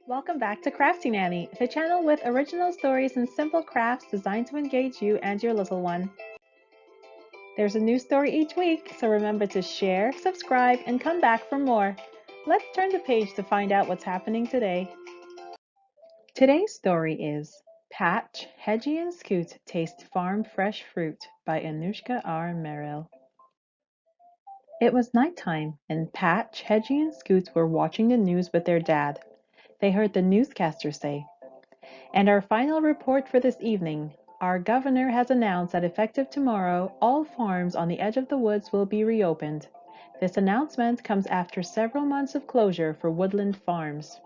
Welcome back to Crafti Nanni, the channel with original stories and simple crafts designed to engage you and your little one. There's a new story each week, so remember to share, subscribe, and come back for more. Let's turn the page to find out what's happening today. Today's story is Patch, Hedgy and Scoot Taste Farm Fresh Fruit by Anushka R. Merrill. It was nighttime, and Patch, Hedgy, and Scoot were watching the news with their dad. They heard the newscaster say, "And our final report for this evening. Our governor has announced that effective tomorrow, all farms on the edge of the woods will be reopened. This announcement comes after several months of closure for woodland farms."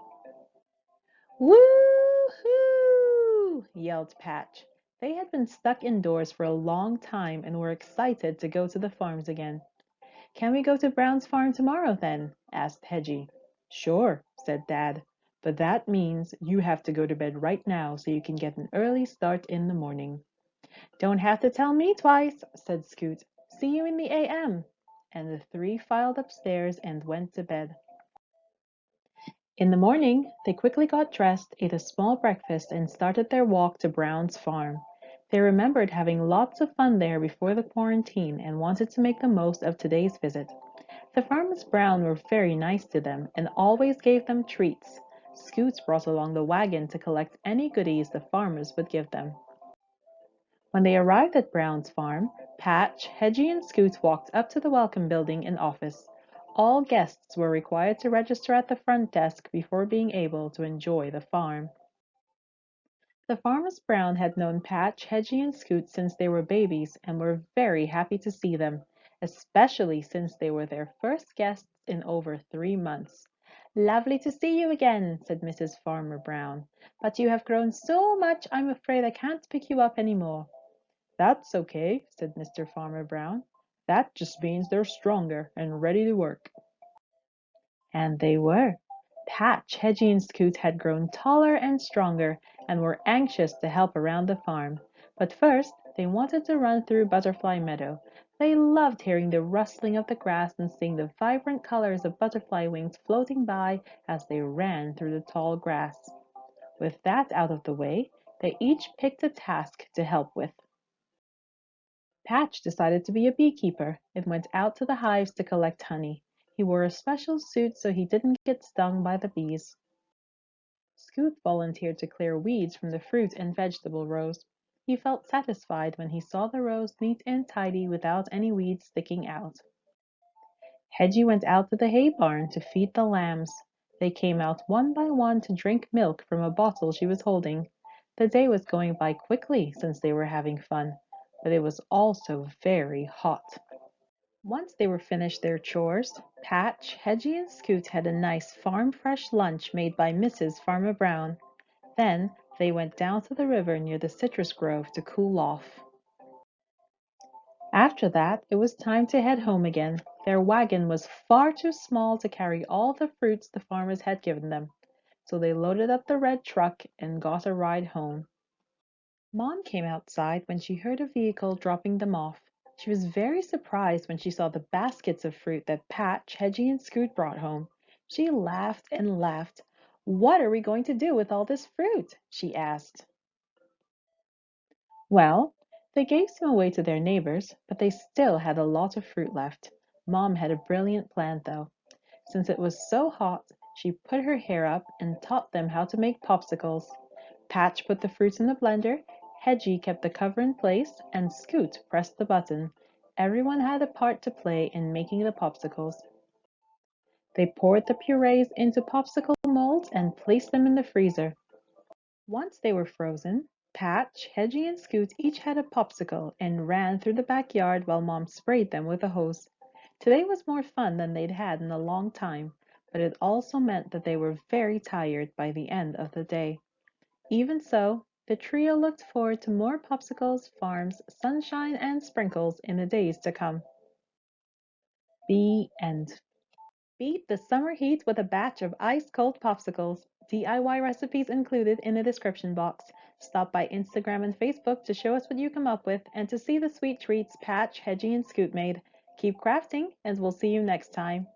"Woo-hoo!" yelled Patch. They had been stuck indoors for a long time and were excited to go to the farms again. "Can we go to Brown's farm tomorrow then?" asked Hedgy. "Sure," said Dad, "but that means you have to go to bed right now so you can get an early start in the morning." "Don't have to tell me twice," said Scoot. "See you in the AM." And the three filed upstairs and went to bed. In the morning, they quickly got dressed, ate a small breakfast, and started their walk to Brown's farm. They remembered having lots of fun there before the quarantine and wanted to make the most of today's visit. The farmers Brown were very nice to them and always gave them treats. Scoots brought along the wagon to collect any goodies the farmers would give them. When they arrived at Brown's farm, Patch, Hedgy, and Scoot walked up to the welcome building and office. All guests were required to register at the front desk before being able to enjoy the farm. The farmers Brown had known Patch, Hedgy, and Scoot since they were babies and were very happy to see them, especially since they were their first guests in over 3 months. "Lovely to see you again," said Mrs. Farmer Brown, "but you have grown so much I'm afraid I can't pick you up any more." "That's okay," said Mr. Farmer Brown. "That just means they're stronger and ready to work." And they were. Patch, Hedgy, and Scoot had grown taller and stronger and were anxious to help around the farm. But first, they wanted to run through Butterfly Meadow. They loved hearing the rustling of the grass and seeing the vibrant colors of butterfly wings floating by as they ran through the tall grass. With that out of the way, they each picked a task to help with. Patch decided to be a beekeeper and went out to the hives to collect honey. He wore a special suit so he didn't get stung by the bees. Scoot volunteered to clear weeds from the fruit and vegetable rows. He felt satisfied when he saw the rows neat and tidy without any weeds sticking out. Hedgy went out to the hay barn to feed the lambs. They came out one by one to drink milk from a bottle she was holding. The day was going by quickly since they were having fun, but it was also very hot. Once they were finished their chores, Patch, Hedgy, and Scoot had a nice farm-fresh lunch made by Mrs. Farmer Brown. Then they went down to the river near the citrus grove to cool off. After that, it was time to head home again. Their wagon was far too small to carry all the fruits the farmers had given them, so they loaded up the red truck and got a ride home. Mom came outside when she heard a vehicle dropping them off. She was very surprised when she saw the baskets of fruit that Patch, Hedgy, and Scoot brought home. She laughed and laughed. "What are we going to do with all this fruit?" she asked. Well, they gave some away to their neighbors, but they still had a lot of fruit left. Mom had a brilliant plan, though. Since it was so hot, she put her hair up and taught them how to make popsicles. Patch put the fruits in the blender, Hedgy kept the cover in place, and Scoot pressed the button. Everyone had a part to play in making the popsicles. They poured the purees into popsicle molds and placed them in the freezer. Once they were frozen, Patch, Hedgy, and Scoot each had a popsicle and ran through the backyard while Mom sprayed them with a hose. Today was more fun than they'd had in a long time, but it also meant that they were very tired by the end of the day. Even so, the trio looked forward to more popsicles, farms, sunshine, and sprinkles in the days to come. The end. Beat the summer heat with a batch of ice-cold popsicles. DIY recipes included in the description box. Stop by Instagram and Facebook to show us what you come up with and to see the sweet treats Patch, Hedgy, and Scoot made. Keep crafting, and we'll see you next time.